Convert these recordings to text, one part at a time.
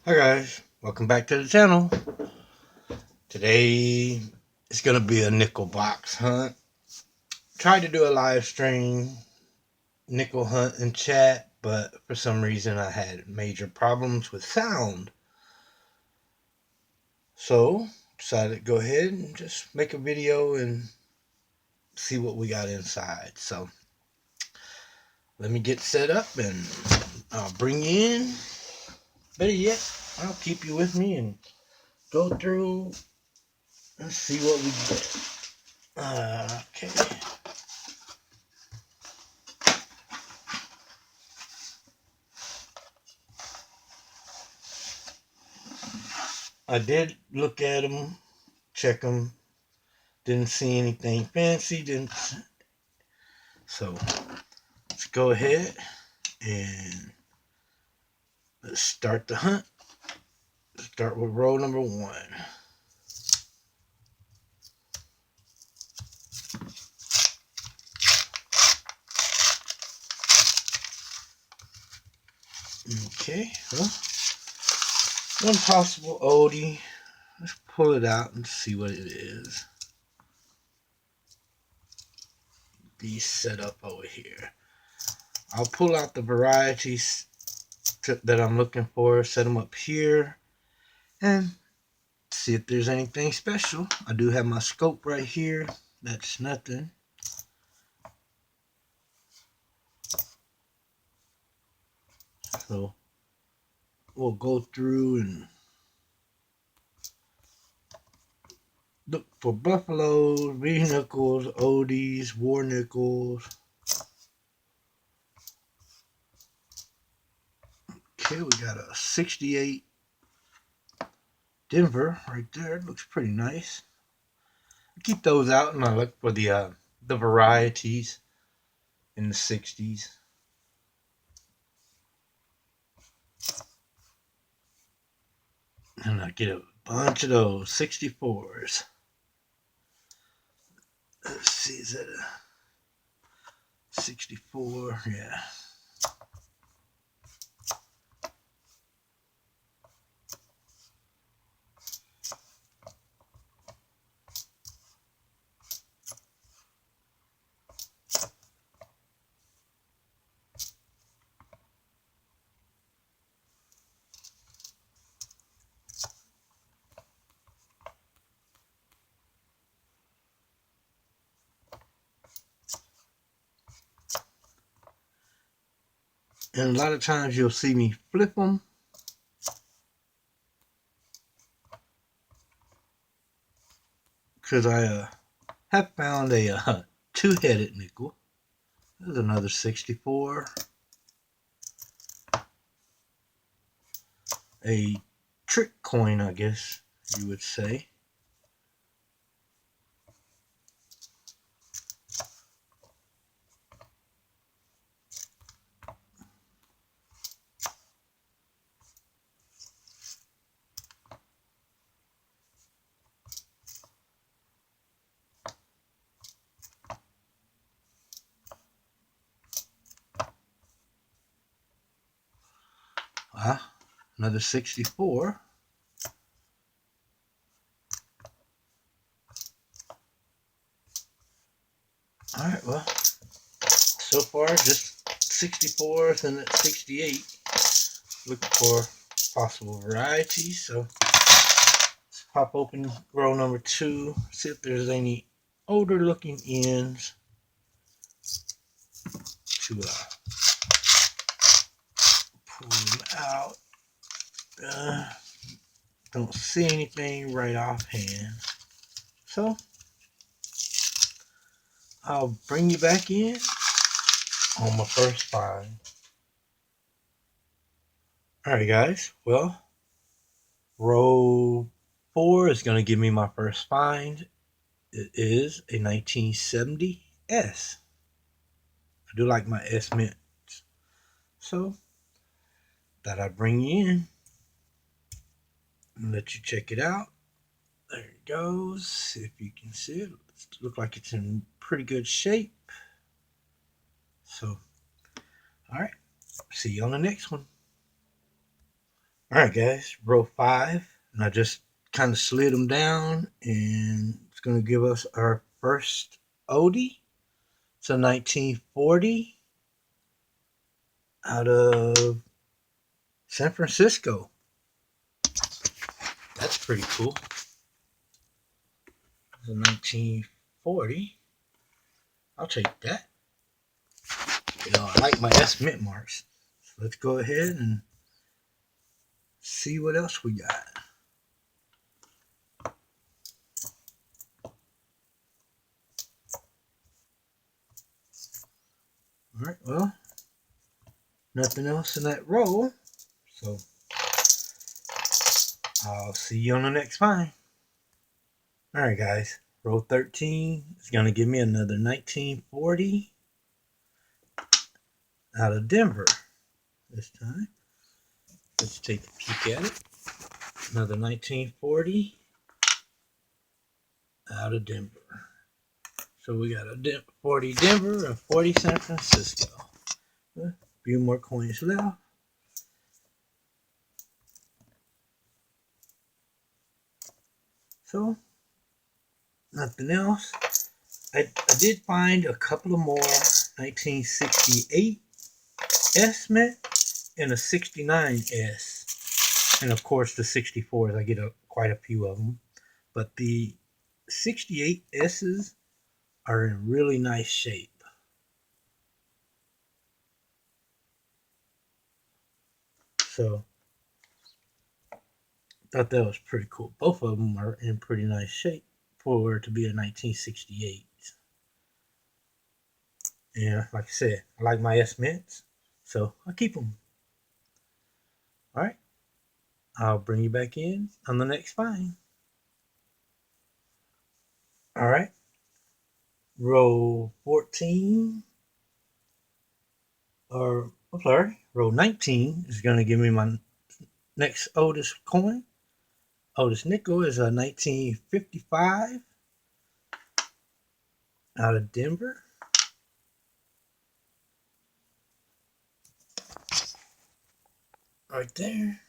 Hi guys, welcome back to the channel. Today it's gonna be a nickel box hunt. Tried to do a live stream nickel hunt in chat, but for some reason I had major problems with sound. So decided to go ahead and just make a video and see what we got inside. So let me get set up and I'll bring you in. Better yet, I'll keep you with me and go through and see what we get. Okay. I did look at them, check them. Didn't see anything fancy. Didn't. So let's go ahead and let's start the hunt. Start with row number one. Okay. Well, one possible oldie. Let's pull it out and see what it is. These set up over here. I'll pull out the varieties that I'm looking for, set them up here, and see if there's anything special. I do have my scope right here. That's nothing. So we'll go through and look for buffaloes, vehicles, oldies, war nickels. Okay, we got a 68 Denver right there. It looks pretty nice. Keep those out and I look for the varieties in the 60s. And I get a bunch of those 64s. Let's see, is that a 64? Yeah. And a lot of times you'll see me flip them. Because I have found a two-headed nickel. There's another 64. A trick coin, I guess you would say. Another 64. Alright, well, so far just 64s and 68. Looking for possible varieties. So let's pop open row number two, see if there's any older looking ends to pull them out. Don't see anything right offhand. So I'll bring you back in on my first find. Alright guys, well, row 4 is going to give me my first find. It is a 1970 S. I do like my S mints. So, thought I'd bring you in and let you check it out. There it goes. If you can see it, looks like it's in pretty good shape. So, alright. See you on the next one. Alright guys, row 5, and I just kind of slid them down, and it's going to give us our first oldie. It's a 1940 out of San Francisco. That's pretty cool. It's a 1940. I'll take that. You know, I like my S mint marks. So let's go ahead and see what else we got. Alright, well, nothing else in that row. So I'll see you on the next find. Alright guys, row 13 is going to give me another 1940 out of Denver this time. Let's take a peek at it. Another 1940 out of Denver. So we got a 40 Denver and 40 San Francisco. A few more coins left. So, nothing else. I did find a couple of more 1968 S mint and a 69 S. And of course the 64s, I get quite a few of them. But the 68 S's are in really nice shape. So, thought that was pretty cool. Both of them are in pretty nice shape for it to be a 1968. And like I said, I like my S mints, so I'll keep them. All right, I'll bring you back in on the next find. All right, row 14, or I'm sorry, row 19 is going to give me my next oldest coin. Oldest nickel is a 1955 out of Denver. Right there,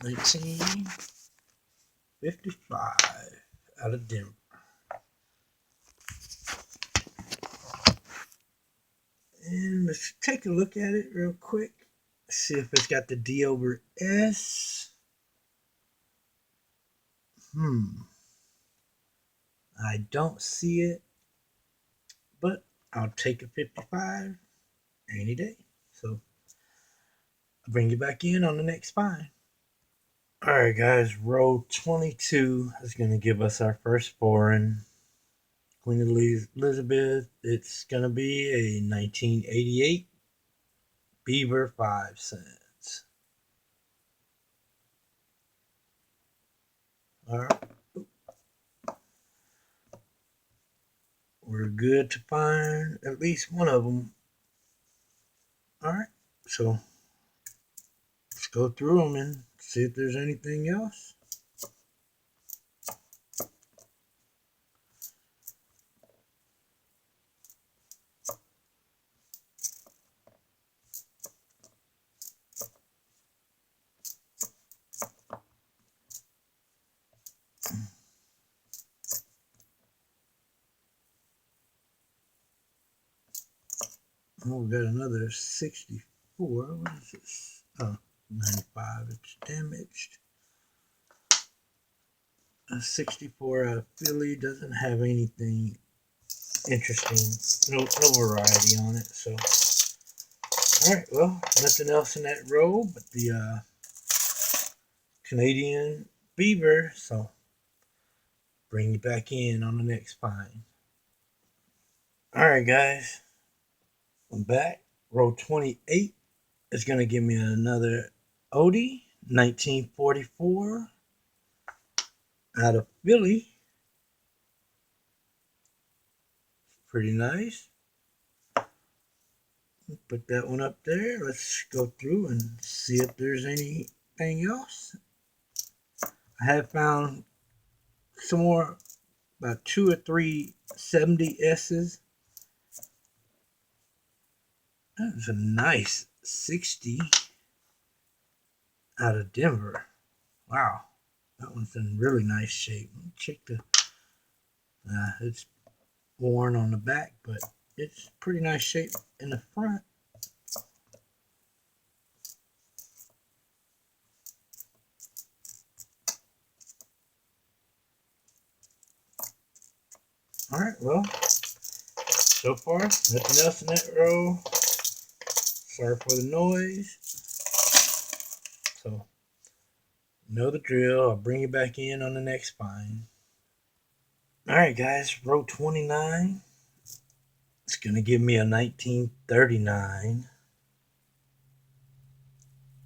1955 out of Denver. And let's take a look at it real quick. See if it's got the D over S. I don't see it, but I'll take a 55 any day. So I'll bring you back in on the next find. All right, guys, row 22 is going to give us our first foreign. Queen Elizabeth, it's going to be a 1988 Beaver 5 cents. All right. We're good to find at least one of them. All right, so let's go through them and see if there's anything else. Oh, we got another 64. What is this? Oh, 95. It's damaged. A 64 out of Philly doesn't have anything interesting. No variety on it. So, all right. Well, nothing else in that row but the Canadian Beaver. So, bring you back in on the next find. All right, guys. I'm back. Row 28 is going to give me another oldie, 1944 out of Philly. Pretty nice. Put that one up there. Let's go through and see if there's anything else. I have found some more, about 2 or 3 70S's. That was a nice 60. out of Denver. Wow, that one's in really nice shape. Check the, it's worn on the back, but it's pretty nice shape in the front. All right, well, so far, nothing else in that row. Sorry for the noise. So, know the drill. I'll bring you back in on the next spine. All right, guys, row 29. It's going to give me a 1939.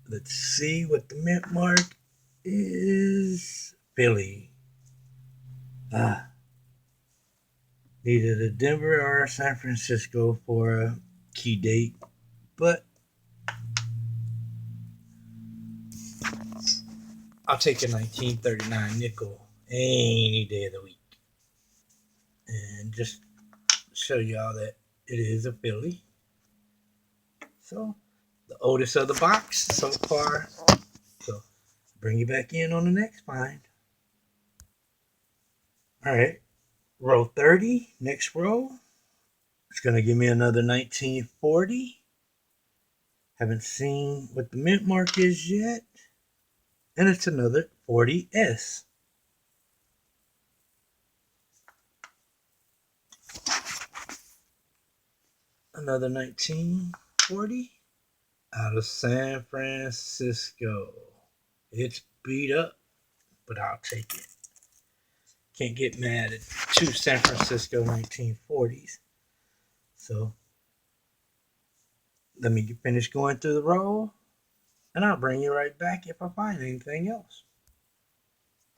Let's see what the mint mark is. Philly. Needed a Denver or San Francisco for a key date, but I'll take a 1939 nickel any day of the week. And just show y'all that it is a Philly. So, the oldest of the box so far. So, bring you back in on the next find. All right, row 30, next row. It's going to give me another 1940. Haven't seen what the mint mark is yet. And it's another 40S. Another 1940 out of San Francisco. It's beat up, but I'll take it. Can't get mad at two San Francisco 1940s. So let me finish going through the row, and I'll bring you right back if I find anything else.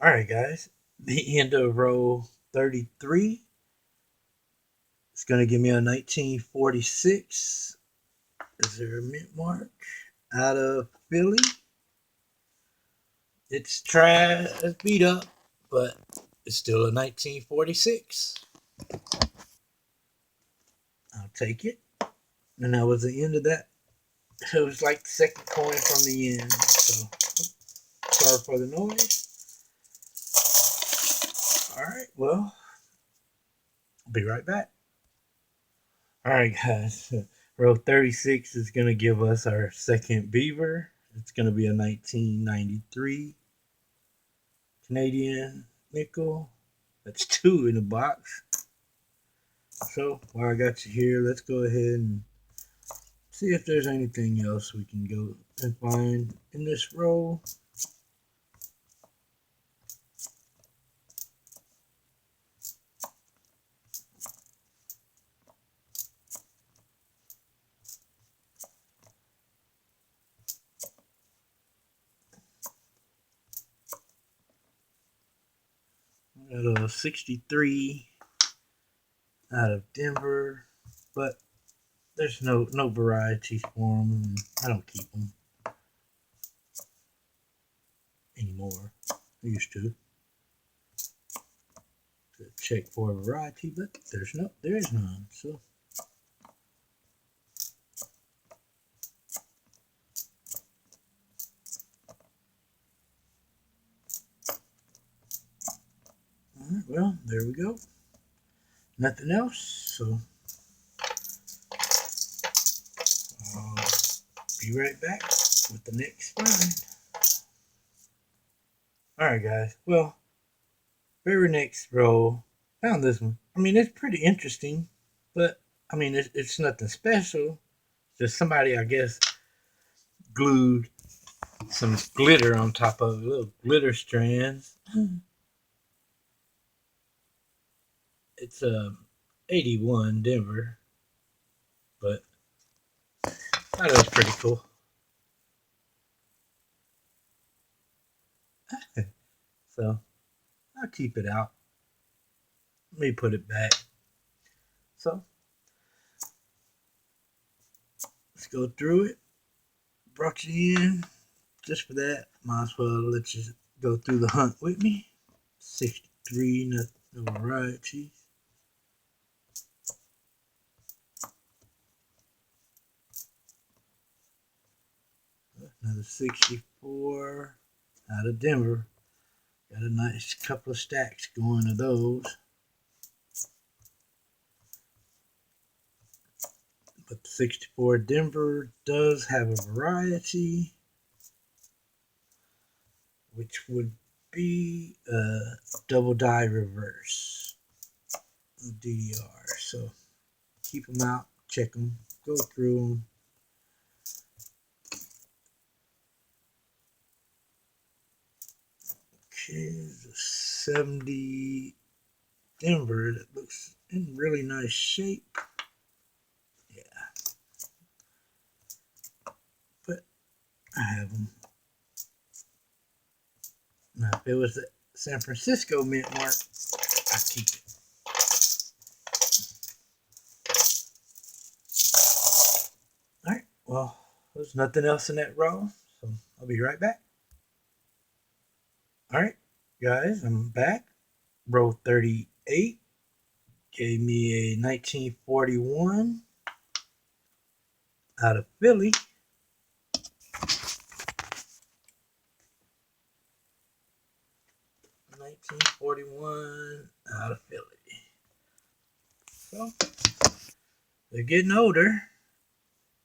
All right, guys. The end of row 33. It's going to give me a 1946. Is there a mint mark? Out of Philly. It's trash, it's beat up, but it's still a 1946. I'll take it. And that was the end of that. It was like the second coin from the end. So, sorry for the noise. Alright, well, I'll be right back. Alright, guys. Row 36 is going to give us our second beaver. It's going to be a 1993 Canadian nickel. That's two in the box. So, while I got you here, let's go ahead and see if there's anything else we can go and find in this row. Got a 63 out of Denver, but there's no varieties for them, and I don't keep them anymore. I used to check for a variety, but there is none. So all right, well, there we go. Nothing else, so I'll be right back with the next find. Alright, guys, well, very next row, found this one. I mean, it's pretty interesting, but I mean, it's nothing special. Just somebody, I guess, glued some glitter on top of it, little glitter strands. It's a 81 Denver, but I thought it was pretty cool. So I'll keep it out. Let me put it back. So let's go through it. Brought you in just for that. Might as well let you go through the hunt with me. 63, no varieties. Another 64. 54 out of Denver. Got a nice couple of stacks going to those. But the 64 Denver does have a variety, which would be a double die reverse DDR. So keep them out, check them, go through them. Okay, the 70 Denver that looks in really nice shape. Yeah, but I have them. Now, if it was the San Francisco mint mark, I'd keep it. All right, well, there's nothing else in that row, so I'll be right back. All right, guys, I'm back. Row 38 gave me a 1941 out of Philly. $19.41 out of Philly. So they're getting older.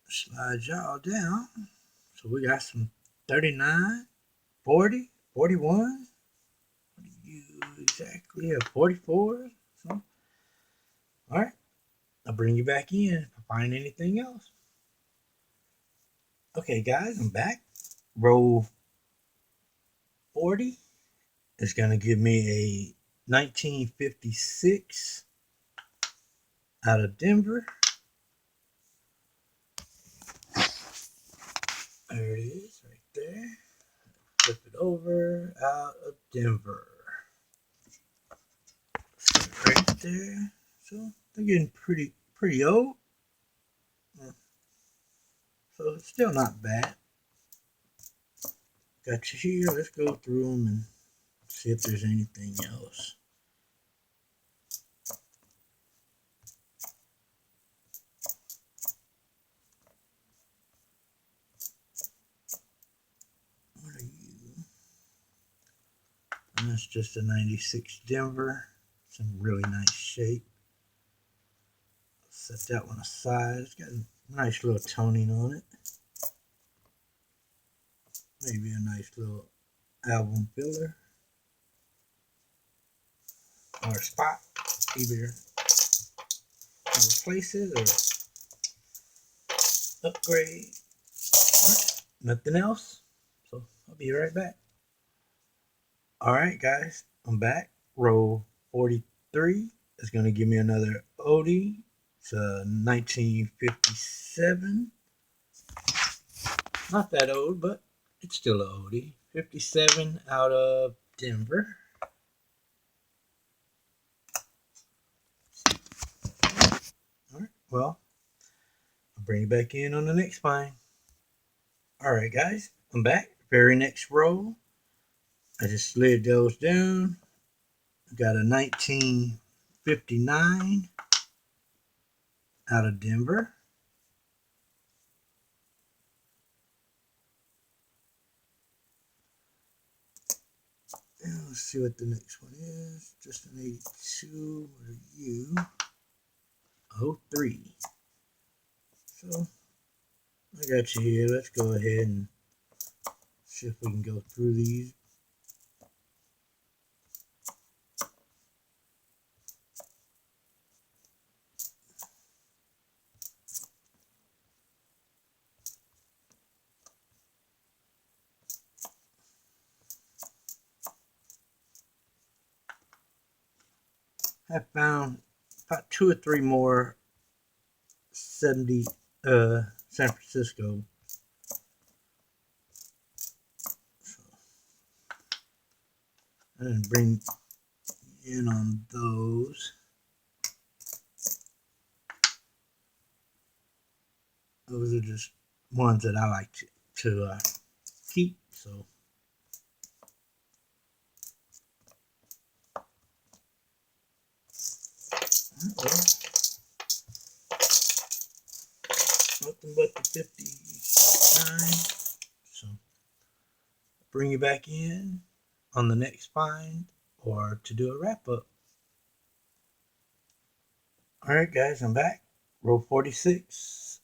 Slide y'all down. So we got some 39, 40, 41. What do you exactly have? 44. So, all right. I'll bring you back in if I find anything else. Okay, guys, I'm back. Row 40 is going to give me a 1956 out of Denver. There it is, right there. Flip it over, out of Denver. Right there. So they're getting pretty old. So it's still not bad. Got you here. Let's go through them and see if there's anything else. What are you? And that's just a 96 Denver. It's in really nice shape. Set that one aside. It's got a nice little toning on it. Maybe a nice little album filler or spot. Either replace it or upgrade. Right. Nothing else. So I'll be right back. Alright guys, I'm back. Row 43 is going to give me another oldie. It's a 1957. Not that old, but it's still an oldie. 57 out of Denver. Alright, well, I'll bring you back in on the next find. Alright guys, I'm back. Very next row. I just slid those down. I got a 1959 out of Denver. And let's see what the next one is. Just an 82. What are you? 03. So I got you here. Let's go ahead and see if we can go through these. I found about 2 or 3 more 70 San Francisco. So I didn't bring in on those. Those are just ones that I like to keep. So well, nothing but the 59. So bring you back in on the next find or to do a wrap up. All right, guys, I'm back. Row 46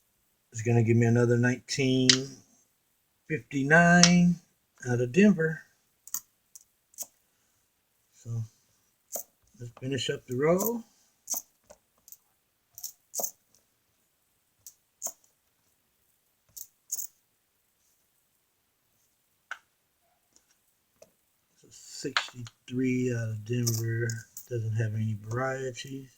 is going to give me another 1959 out of Denver. So let's finish up the row. So 63 out of Denver. Doesn't have any varieties.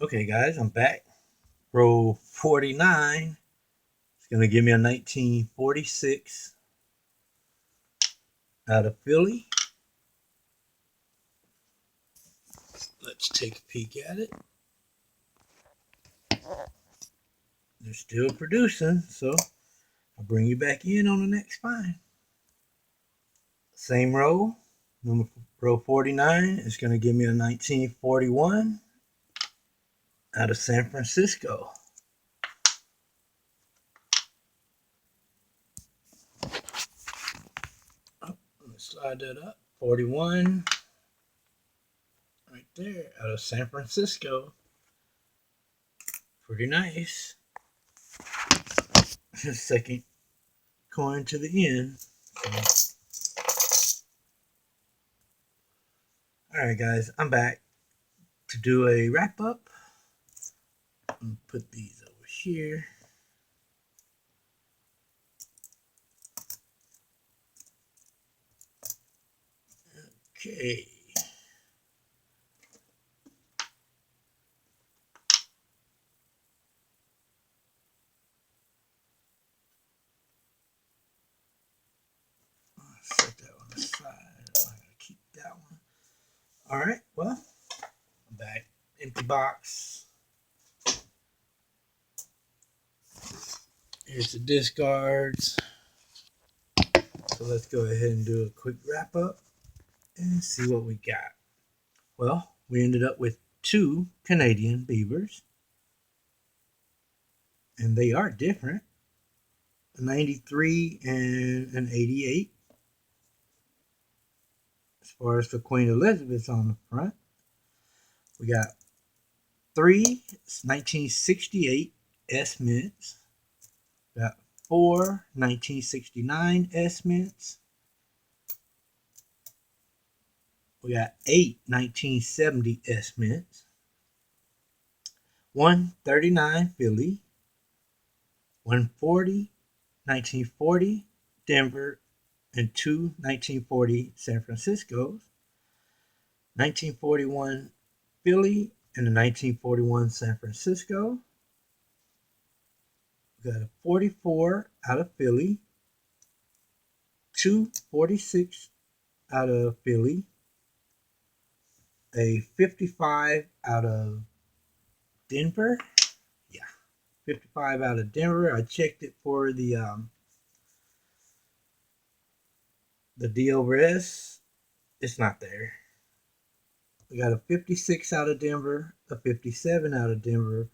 Okay, guys, I'm back. Row 49 is going to give me a 1946 out of Philly. Let's take a peek at it. They're still producing, so I'll bring you back in on the next find. Same row, row 49 is going to give me a 1941 out of San Francisco. Oh, let me slide that up. 41 right there out of San Francisco. Pretty nice. Second coin to the end. Alright, guys, I'm back to do a wrap up. Put these over here. Okay. Set that one aside. I'm going to keep that one. Alright, well, I'm back. Empty box. Here's the discards. So let's go ahead and do a quick wrap up and see what we got. Well, we ended up with 2 Canadian beavers. And they are different. A 93 and an 88. As far as the Queen Elizabeth's on the front. We got 3 1968 S mints. Got 4 1969 S mints. We got 8 1970 S mints. 1 39 Philly. 140 1940 Denver. And 2 1940 San Francisco's. 1941 Philly and a 1941 San Francisco. We got a 44 out of Philly. 2 46 out of Philly. A 55 out of Denver. Yeah, 55 out of Denver. I checked it for the D over S. It's not there. We got a 56 out of Denver, a 57 out of Denver,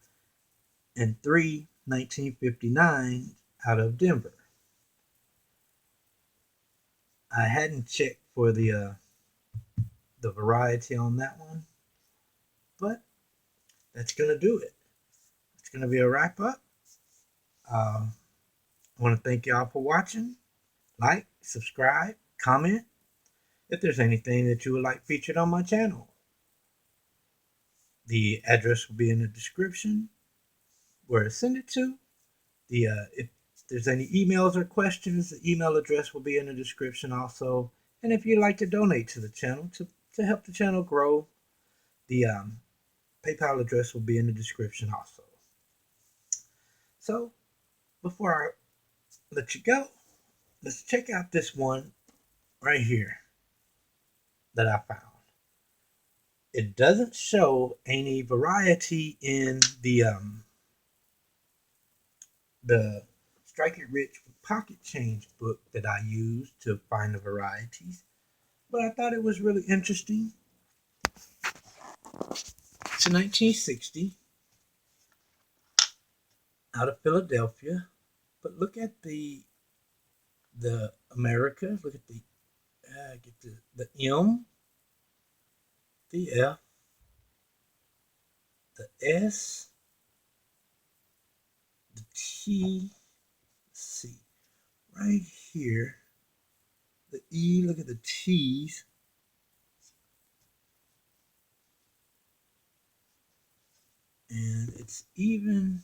and 3 1959 out of Denver. I hadn't checked for the variety on that one, but that's gonna do it. It's gonna be a wrap up. I want to thank y'all for watching. Like, subscribe, comment if there's anything that you would like featured on my channel. The address will be in the description where to send it to. If there's any emails or questions, the email address will be in the description also. And if you'd like to donate to the channel to help the channel grow, the PayPal address will be in the description also. So before I let you go, let's check out this one right here that I found. It doesn't show any variety in the Strike It Rich pocket change book that I use to find the varieties. But I thought it was really interesting. It's a 1960 out of Philadelphia. But look at the America. Look at get the M, the F, the S, the T. Let's see, right here, the E. Look at the T's. And it's even,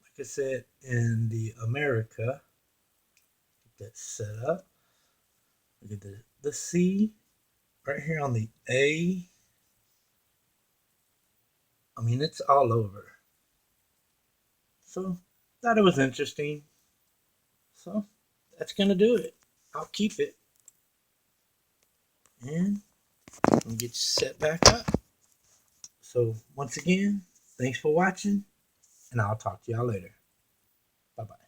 like I said, in the America. Get that set up. Look at the C right here on the A. I mean, it's all over. So, thought it was interesting. So, that's going to do it. I'll keep it. And let me get set back up. So, once again, thanks for watching. And I'll talk to y'all later. Bye-bye.